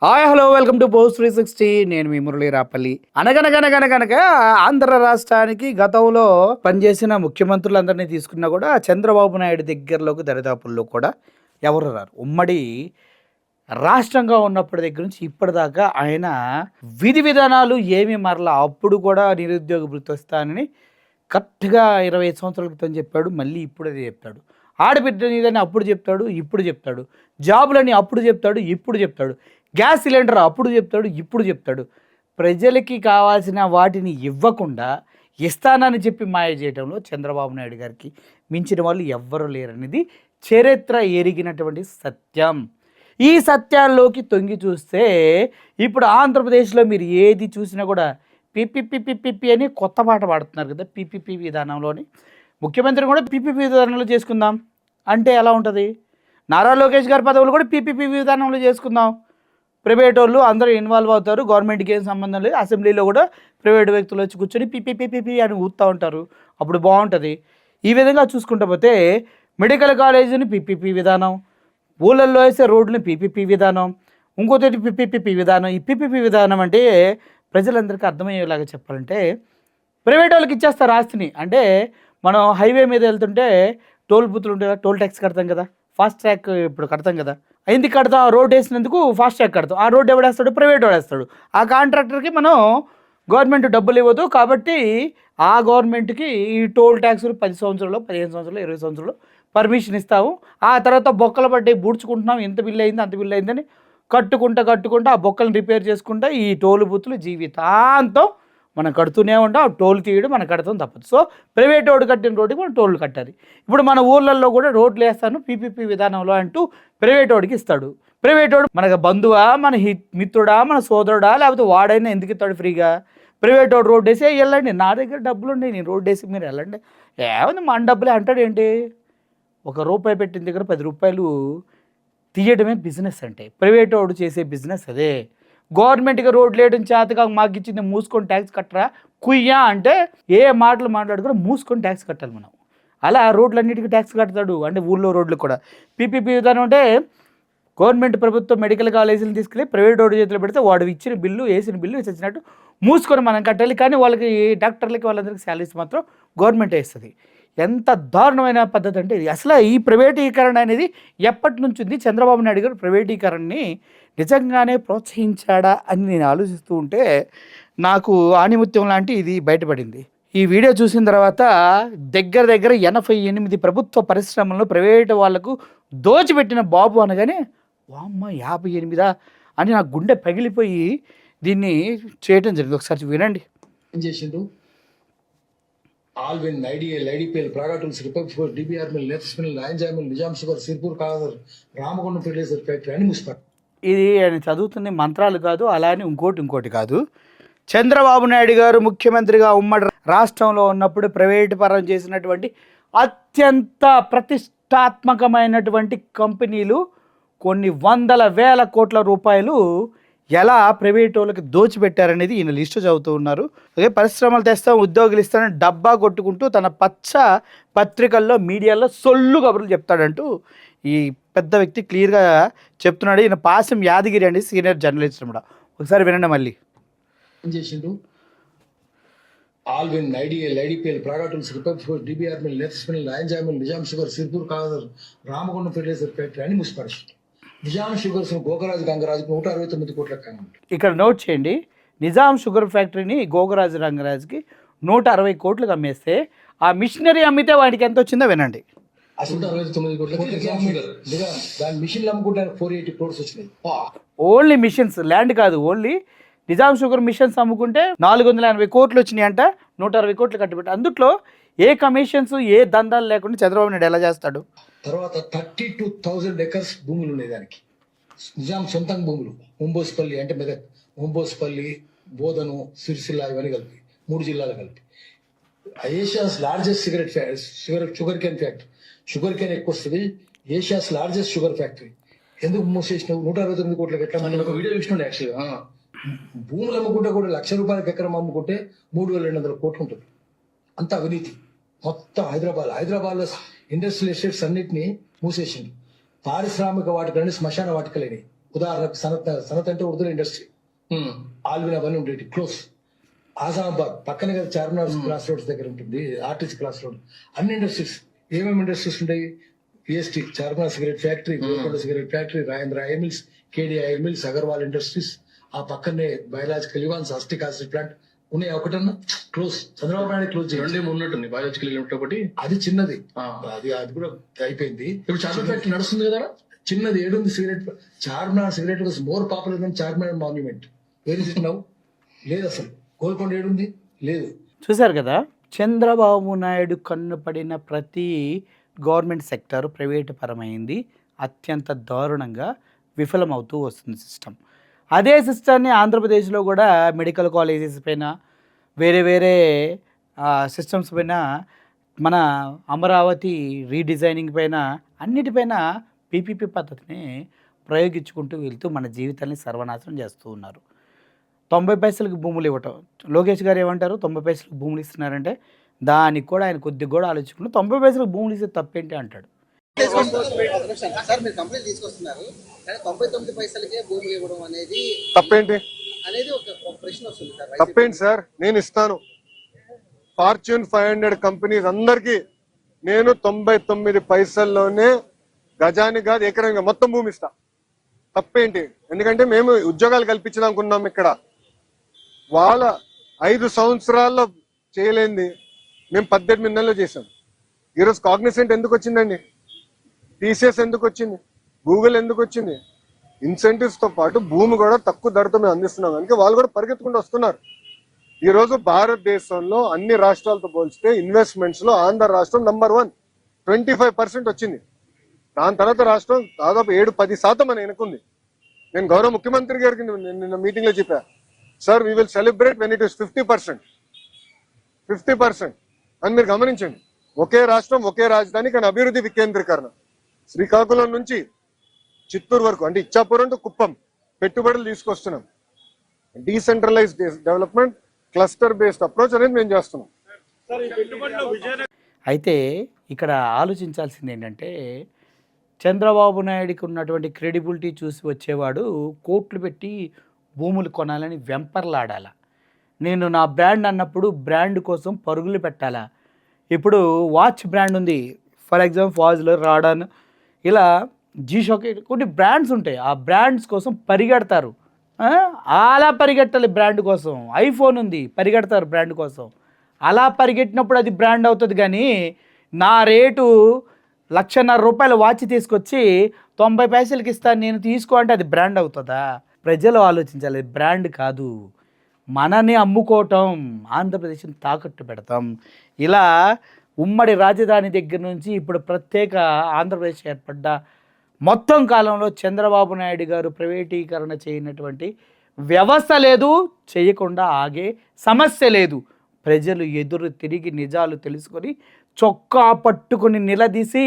Hi hello welcome to post 360. నేను మీ మురళీ రాపల్లి. అనగనగనగనగనగా ఆంధ్ర రాష్ట్రానికి గతంలో పనిచేసిన ముఖ్యమంత్రులందరినీ తీసుకున్నా కూడా చంద్రబాబు నాయుడు దగ్గరలోకి దరిదాపుల్లో కూడా ఎవరు రారు. ఉమ్మడి రాష్ట్రంగా ఉన్నప్పటి దగ్గర నుంచి ఇప్పటిదాకా ఆయన విధి విధానాలు ఏమి మరలా అప్పుడు కూడా నిరుద్యోగ భృతి వస్తానని కరెక్ట్గా 25 సంవత్సరాల క్రితం చెప్పాడు. మళ్ళీ ఇప్పుడు అదే చెప్తాడు. ఆడబిడ్డ నీదని అప్పుడు చెప్తాడు, ఇప్పుడు చెప్తాడు. జాబులని అప్పుడు చెప్తాడు, ఇప్పుడు చెప్తాడు. గ్యాస్ సిలిండర్ అప్పుడు చెప్తాడు, ఇప్పుడు చెప్తాడు. ప్రజలకి కావాల్సిన వాటిని ఇవ్వకుండా ఇస్తానని చెప్పి మాయ చేయడంలో చంద్రబాబు నాయుడు గారికి మించిన వాళ్ళు ఎవ్వరూ లేరనేది చరిత్ర ఎరిగినటువంటి సత్యం. ఈ సత్యాల్లోకి తొంగి చూస్తే ఇప్పుడు ఆంధ్రప్రదేశ్లో మీరు ఏది చూసినా కూడా పిపి అని కొత్త పాట పాడుతున్నారు కదా. పిపిపి విధానంలోని ముఖ్యమంత్రి కూడా పిపిపి విధానంలో చేసుకుందాం అంటే ఎలా ఉంటుంది? నారా లోకేష్ గారి పదవులు కూడా పిపిపి విధానంలో చేసుకుందాం. ప్రైవేట్ వాళ్ళు అందరూ ఇన్వాల్వ్ అవుతారు, గవర్నమెంట్కి ఏం సంబంధం లేదు. అసెంబ్లీలో కూడా ప్రైవేట్ వ్యక్తులు వచ్చి కూర్చొని పిపి అని ఊరుతూ ఉంటారు. అప్పుడు బాగుంటుంది. ఈ విధంగా చూసుకుంటూ పోతే మెడికల్ కాలేజీని పిపిపి విధానం, ఊళ్ళల్లో వేసే రోడ్లని పిపిపి విధానం, ఇంకోటి పిపి విధానం. ఈ పిపిపి విధానం అంటే ప్రజలందరికీ అర్థమయ్యేలాగా చెప్పాలంటే ప్రైవేట్ వాళ్ళకి ఇచ్చేస్తారు ఆస్తిని. అంటే మనం హైవే మీద వెళ్తుంటే టోల్ బూతులు ఉంటాయి కదా, టోల్ ట్యాక్స్ కడతాం కదా, ఫాస్ట్ ట్రాక్ ఇప్పుడు కడతాం కదా. ఎందుకు కడతాం? ఆ రోడ్ వేసినందుకు ఫాస్ట్ ట్రాక్ కడతాం. ఆ రోడ్ ఎవడేస్తాడు? ప్రైవేట్ వాడేస్తాడు. ఆ కాంట్రాక్టర్కి మనం గవర్నమెంట్ డబ్బులు ఇవ్వదు. కాబట్టి ఆ గవర్నమెంట్కి ఈ టోల్ ట్యాక్సులు 10 సంవత్సరాలు, 15 సంవత్సరాలు, 20 సంవత్సరాలు పర్మిషన్ ఇస్తాము. ఆ తర్వాత బొక్కలు పడ్డాయి, బూడ్చుకుంటున్నాం, ఎంత బిల్లు అయింది అంత బిల్లు అయిందని కట్టుకుంటా ఆ బొక్కలను రిపేర్ చేసుకుంటా ఈ టోల్ బూతులు జీవితాంతం మనం కడుతూనే ఉంటాం. ఆ టోల్ తీయడం మనం కడతాం తప్పదు. సో ప్రైవేట్ రోడ్డు కట్టిన రోడ్డుకి మనం టోల్ కట్టాలి. ఇప్పుడు మన ఊర్లలో కూడా రోడ్లు వేస్తాను పిపిపి విధానంలో అంటూ ప్రైవేట్ రోడ్డుకి ఇస్తాడు. ప్రైవేట్ రోడ్డు మనకు బంధువా, మన మిత్రుడా, మన సోదరుడా, లేకపోతే వాడైనా ఎందుకు ఇస్తాడు ఫ్రీగా? ప్రైవేట్ రోడ్డు వేసి వెళ్ళండి, నా దగ్గర డబ్బులు ఉన్నాయి, నేను రోడ్డు వేసి మీరు వెళ్ళండి, ఏముంది మన డబ్బులే అంటాడు. ఏంటి? ₹1 పెట్టిన దగ్గర 10 రూపాయలు తీయడమే బిజినెస్ అంటే. ప్రైవేట్ వాడు చేసే బిజినెస్ అదే. గవర్నమెంట్గా రోడ్లు వేయడం చేతగా మాకు ఇచ్చింది మూసుకొని ట్యాక్స్ కట్టరా కుయ్యా అంటే ఏ మాటలు మాట్లాడుకుని మూసుకొని ట్యాక్స్ కట్టాలి మనం. అలా రోడ్లన్నిటికీ ట్యాక్స్ కడతాడు. అంటే ఊళ్ళో రోడ్లు కూడా పిపిపి విధానం అంటే గవర్నమెంట్ ప్రభుత్వం మెడికల్ కాలేజీలు తీసుకెళ్ళి ప్రైవేట్ రోడ్డు చేతిలో పెడితే వాడు ఇచ్చిన బిల్లు, వేసిన బిల్లు ఇచ్చినట్టు మూసుకొని మనం కట్టాలి. కానీ వాళ్ళకి డాక్టర్లకి వాళ్ళందరికీ శాలరీస్ మాత్రం గవర్నమెంట్ వేస్తుంది. ఎంత దారుణమైన పద్ధతి అంటే ఇది. అసలు ఈ ప్రైవేటీకరణ అనేది ఎప్పటి నుంచి ఉంది? చంద్రబాబు నాయుడు గారు ప్రైవేటీకరణని నిజంగానే ప్రోత్సహించాడా అని నేను ఆలోచిస్తూ ఉంటే నాకు ఆణిముత్యం లాంటి ఇది బయటపడింది. ఈ వీడియో చూసిన తర్వాత దగ్గర 88 ప్రభుత్వ పరిశ్రమలను ప్రైవేటు వాళ్లకు దోచిపెట్టిన బాబు అనగానే వామ్మ 58 అని నా గుండె పగిలిపోయి దీన్ని చేయటం జరిగింది. ఒకసారి వినండి. ఏం చేసిండు? Allwyn, IDL, IDPL, Praga tools, Republic forge, DBR mill, నెఫ్స్ మిల్, లయన్జాయ్ mill, Nizam sugar, Sirpur Kagaz, Ramagundam fertilizer factory అని మున్సిపల్. ఇది ఆయన చదువుతున్న మంత్రాలు కాదు, అలానే ఇంకోటి కాదు. చంద్రబాబు నాయుడు గారు ముఖ్యమంత్రిగా ఉమ్మడి రాష్ట్రంలో ఉన్నప్పుడు ప్రైవేటు పరం చేసినటువంటి అత్యంత ప్రతిష్టాత్మకమైనటువంటి కంపెనీలు కొన్ని వందల వేల కోట్ల రూపాయలు ఎలా ప్రైవేట్ వాళ్ళకి దోచిపెట్టారనేది ఈయన లిస్టు చదువుతూ ఉన్నారు. అదే పరిశ్రమలు తెస్తాం, ఉద్యోగులు ఇస్తానని డబ్బా కొట్టుకుంటూ తన పచ్చ పత్రికల్లో, మీడియాలో సొల్లు కబుర్లు చెప్తాడంటూ ఈ పెద్ద వ్యక్తి క్లియర్గా చెప్తున్నాడు. ఈయన పాసం యాదగిరి అండి, సీనియర్ జర్నలిస్ట్ కూడా. ఒకసారి వినండి మళ్ళీ. ఏం చేసిండు? Allwyn, IDL, IDPL, Praga tools, Republic forge, DBR mill, నెఫ్స్ మిల్, లయన్జాయ్ mill, Nizam sugar, Sirpur Kagaz, Ramagundam fertilizer factory అని మున్సిపల్. నిజాం షుగర్స్ గోగరాజు గంగరాజుకు 169 కోట్ల కానుంది. ఇక్కడ నోట్ చేయండి. నిజాం షుగర్ ఫ్యాక్టరీని గోగరాజు రంగరాజుకి 160 కోట్లకు అమ్మేస్తే ఆ మిషనరీ అమ్మితే వాడికి ఎంత వచ్చిందో వినండి. అసలు 169 కోట్ల దాని మిషన్లు అమ్ముకుంటానికి 480 crores వచ్చినాయి. ఓన్లీ మిషన్స్, ల్యాండ్ కాదు, ఓన్లీ నిజాం షుగర్ మిషన్స్ అమ్ముకుంటే 480 కోట్లు వచ్చినాయి అంట. 160 కోట్లు కట్టుబెట్టి అందుట్లో ఏ కమిషన్స్, ఏ దందాలు లేకుండా చంద్రబాబు నాయుడు ఎలా చేస్తాడు? తర్వాత 32,000 acres భూములు ఉన్నాయి దానికి. నిజాం సొంతం భూములు. ముంబోస్పల్లి అంటే మెదక్, ముంబోస్పల్లి, బోధను, సిరిసిల్ల ఇవన్నీ కలిపి 3 జిల్లాలు కలిపి. Asia's largest sugar cane factory. Sugar cane ఎక్కువ వస్తుంది. Asia's largest sugar factory. ఎందుకు మూసేసినావు? 169 కోట్లకి ఎట్లా? మనం ఒక వీడియో చూసినాం యాక్చువల్గా. భూములు అమ్ముకుంటే కూడా ₹1,00,000 ఎకరం అమ్ముకుంటే 3,200 కోట్లు ఉంటుంది. అంత అవినీతి మొత్తం హైదరాబాద్లో ఇండస్ట్రియల్ ఎస్టేట్స్ అన్నిటినీ మూసేసింది. పారిశ్రామిక వాటికలని శ్మశాన వాటికలేని ఉదాహరణకు సనత్ అంటే ఉర్దూ ఇండస్ట్రీ, ఆల్విన్ అవన్నీ ఉండేవి క్లోజ్. ఆజామాబాద్ పక్కనే కదా చార్మినార్ క్రాస్ రోడ్స్ దగ్గర ఉంటుంది, ఆర్టీసీ క్రాస్ రోడ్. అన్ని ఇండస్ట్రీస్, ఏమేమి ఇండస్ట్రీస్ ఉంటాయి? PST Charminar cigarette factory, Golconda cigarette factory, Rajendra oil mills, KD oil mills, Agarwal industries. ఆ పక్కనే biological universe, acetic acid plant ఉన్నాయి. ఒకటన్నా క్లోజ్, చంద్రబాబు నాయుడు క్లోజ్ చేయండి. రెండే ఉన్నట్టుంది బయాలజికల్ యూనిట్ ఒకటి, అది చిన్నది, అది కూడా అయిపోయింది. ఇప్పుడు చార్మినార్ ఫ్యాక్టరీ నడుస్తుంది కదా. చిన్నది ఏడుంది cigarette. Charminar cigarette was more popular than Charminar monument. Where is it now? లేదు అసలు. గోల్కొండ ఏడుంది? లేదు. చూశారు కదా, చంద్రబాబు నాయుడు కన్ను పడిన ప్రతి గవర్నమెంట్ సెక్టర్ ప్రైవేటు పరమైంది, అత్యంత దారుణంగా విఫలమవుతూ వస్తుంది సిస్టమ్. అదే సిస్టమ్ని ఆంధ్రప్రదేశ్లో కూడా మెడికల్ కాలేజెస్ పైన, వేరే వేరే సిస్టమ్స్ పైన, మన అమరావతి రీడిజైనింగ్ పైన, అన్నిటిపైన పీపీపీ పద్ధతిని ప్రయోగించుకుంటూ వెళ్తూ మన జీవితాన్ని సర్వనాశనం చేస్తూ ఉన్నారు. 90 పైసలకు భూములు ఇవ్వటం, లోకేష్ గారు ఏమంటారు? 90 పైసలకు భూములు ఇస్తున్నారంటే దానికి కూడా ఆయన కొద్దిగా కూడా ఆలోచించుకుంటూ 90 పైసలకు భూములు ఇస్తే తప్పేంటి అంటాడు. సార్ మీరు కంప్లైంట్ తీసుకొస్తున్నారు కానీ 99 పైసలకే భూములు ఇవ్వడం అనేది తప్పేంటి? ఒక ప్రశ్న వస్తుంది సార్. తప్పేంటి సార్? నేను ఇస్తాను. ఫార్చ్యూన్ 500 కంపెనీస్ అందరికి నేను 99 పైసల్లోనే గజానికి కాదు ఎకరంగా మొత్తం భూమి ఇస్తా. తప్పేంటి? ఎందుకంటే మేము ఉద్యోగాలు కల్పించాలనుకున్నాం. ఇక్కడ వాళ్ళ 5 సంవత్సరాల్లో చేయలేంది మేము 18 నెలలు చేసాం. ఈరోజు కాగ్నిసెంట్ ఎందుకు వచ్చిందండి? టీసీఎస్ ఎందుకు వచ్చింది? గూగుల్ ఎందుకు వచ్చింది? ఇన్సెంటివ్స్ తో పాటు భూమి కూడా తక్కువ ధరతో మేము అందిస్తున్నాం కనుక వాళ్ళు కూడా పరిగెత్తుకుంటూ వస్తున్నారు. ఈ రోజు భారతదేశంలో అన్ని రాష్ట్రాలతో పోల్చితే ఇన్వెస్ట్మెంట్స్ లో ఆంధ్ర రాష్ట్రం నంబర్ 1, 25% వచ్చింది. దాని తర్వాత రాష్ట్రం దాదాపు 7-10% అని ఎన్నుకుంది. నేను గౌరవ ముఖ్యమంత్రి గారికి నిన్న మీటింగ్ లో చెప్పా, sir we will celebrate when it is 50% అని మీరు గమనించండి. ఒకే రాష్ట్రం, ఒకే రాజధాని, కానీ అభివృద్ధి వికేంద్రీకరణ. శ్రీకాకుళం నుంచి చిత్తూరు వరకు, అంటే ఇచ్చాపురం టు కుప్పం పెట్టుబడులు తీసుకొస్తున్నాం. Decentralised development, cluster based approach అనేది మేము చేస్తున్నాం. అయితే ఇక్కడ ఆలోచించాల్సింది ఏంటంటే, చంద్రబాబు నాయుడికి ఉన్నటువంటి క్రెడిబిలిటీ చూసి వచ్చేవాడు కోట్లు పెట్టి భూములు కొనాలని వెంపర్లాడాల. నేను నా బ్రాండ్ అన్నప్పుడు బ్రాండ్ కోసం పరుగులు పెట్టాలా. ఇప్పుడు వాచ్ బ్రాండ్ ఉంది, ఫర్ ఎగ్జాంపుల్ ఫాజ్లో, రాడాన్, ఇలా జీషోక్, కొన్ని బ్రాండ్స్ ఉంటాయి. ఆ బ్రాండ్స్ కోసం పరిగెడతారు. అలా పరిగెట్టాలి బ్రాండ్ కోసం. ఐఫోన్ ఉంది, పరిగెడతారు బ్రాండ్ కోసం. అలా పరిగెట్టినప్పుడు అది బ్రాండ్ అవుతుంది. కానీ నా రేటు 1,50,000 రూపాయల వాచ్ తీసుకొచ్చి 90 పైసలకి ఇస్తాను నేను, తీసుకో అంటే అది బ్రాండ్ అవుతుందా? ప్రజలు ఆలోచించాలి, బ్రాండ్ కాదు. మనని అమ్ముకోవటం, ఆంధ్రప్రదేశ్ని తాకట్టు పెడతాం. ఇలా ఉమ్మడి రాజధాని దగ్గర నుంచి ఇప్పుడు ప్రత్యేక ఆంధ్రప్రదేశ్ ఏర్పడ్డ మొత్తం కాలంలో చంద్రబాబు నాయుడు గారు ప్రైవేటీకరణ చేయనటువంటి వ్యవస్థ లేదు, చేయకుండా ఆగే సమస్య లేదు. ప్రజలు ఎదురు తిరిగి నిజాలు తెలుసుకొని చొక్కా పట్టుకొని నిలదీసి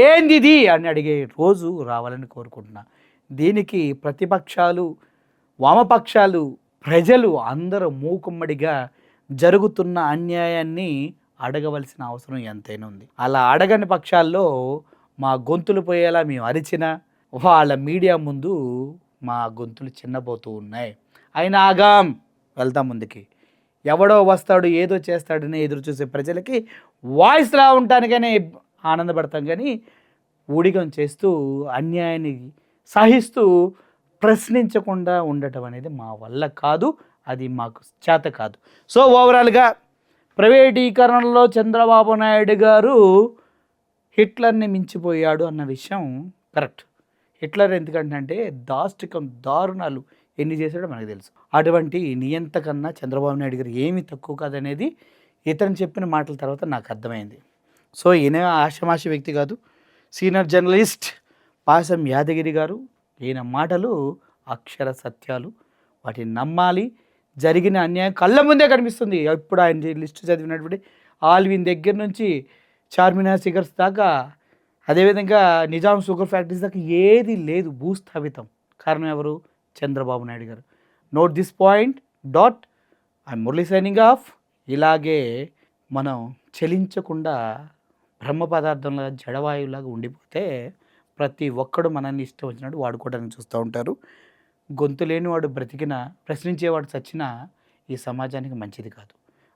ఏందిది అని అడిగే రోజు రావాలని కోరుకుంటున్నా. దీనికి ప్రతిపక్షాలు, వామపక్షాలు, ప్రజలు అందరూ మూకుమ్మడిగా జరుగుతున్న అన్యాయాన్ని అడగవలసిన అవసరం ఎంతైనా ఉంది. అలా అడగని పక్షాల్లో మా గొంతులు పోయేలా మేము అరిచినా వాళ్ళ మీడియా ముందు మా గొంతులు చిన్నబోతూ ఉన్నాయి. అయినా ఆగాం, వెళ్తాం ముందుకి. ఎవడో వస్తాడు ఏదో చేస్తాడని ఎదురు చూసే ప్రజలకి వాయిస్లా ఉండటానికనే ఆనందపడతాం. కానీ ఊడిగం చేస్తూ అన్యాయాన్ని సహిస్తూ ప్రశ్నించకుండా ఉండటం అనేది మా వల్ల కాదు, అది మాకు చేత కాదు. సో ఓవరాల్గా ప్రైవేటీకరణలో చంద్రబాబు నాయుడు గారు హిట్లర్ని మించిపోయాడు అన్న విషయం కరెక్ట్. హిట్లర్ ఎందుకంటే దాష్టికం, దారుణాలు ఎన్ని చేశాడో మనకు తెలుసు. అటువంటి నియంత కన్నా చంద్రబాబు నాయుడు గారు ఏమీ తక్కువ కాదనేది ఇతను చెప్పిన మాటల తర్వాత నాకు అర్థమైంది. సో ఈయన ఆషమాషి వ్యక్తి కాదు, సీనియర్ జర్నలిస్ట్ పాసం యాదగిరి గారు. ఈయన మాటలు అక్షర సత్యాలు, వాటిని నమ్మాలి. జరిగిన అన్యాయం కళ్ళ ముందే కనిపిస్తుంది. ఇప్పుడు ఆయన లిస్టు చదివినటువంటి ఆల్విన్ దగ్గర నుంచి చార్మినార్ సిగర్స్ దాకా, అదేవిధంగా నిజాం షుగర్ ఫ్యాక్టరీస్ దాకా ఏది లేదు, భూస్థాపితం. కారణం ఎవరు? చంద్రబాబు నాయుడు గారు. Note this point. I Murali signing off. ఇలాగే మనం చలించకుండా బ్రహ్మ పదార్థంలాగా, జడవాయువులాగా ఉండిపోతే ప్రతి ఒక్కడు మనల్ని ఇష్టం వచ్చినట్టు వాడుకోవడానికి చూస్తూ ఉంటారు. గొంతు లేనివాడు బ్రతికినా, ప్రశ్నించేవాడు చచ్చినా ఈ సమాజానికి మంచిది కాదు.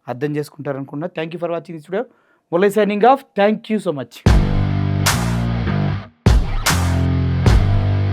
అర్థం చేసుకుంటారనుకున్నా. Thank you for watching this video. Murali signing off. Thank you so much.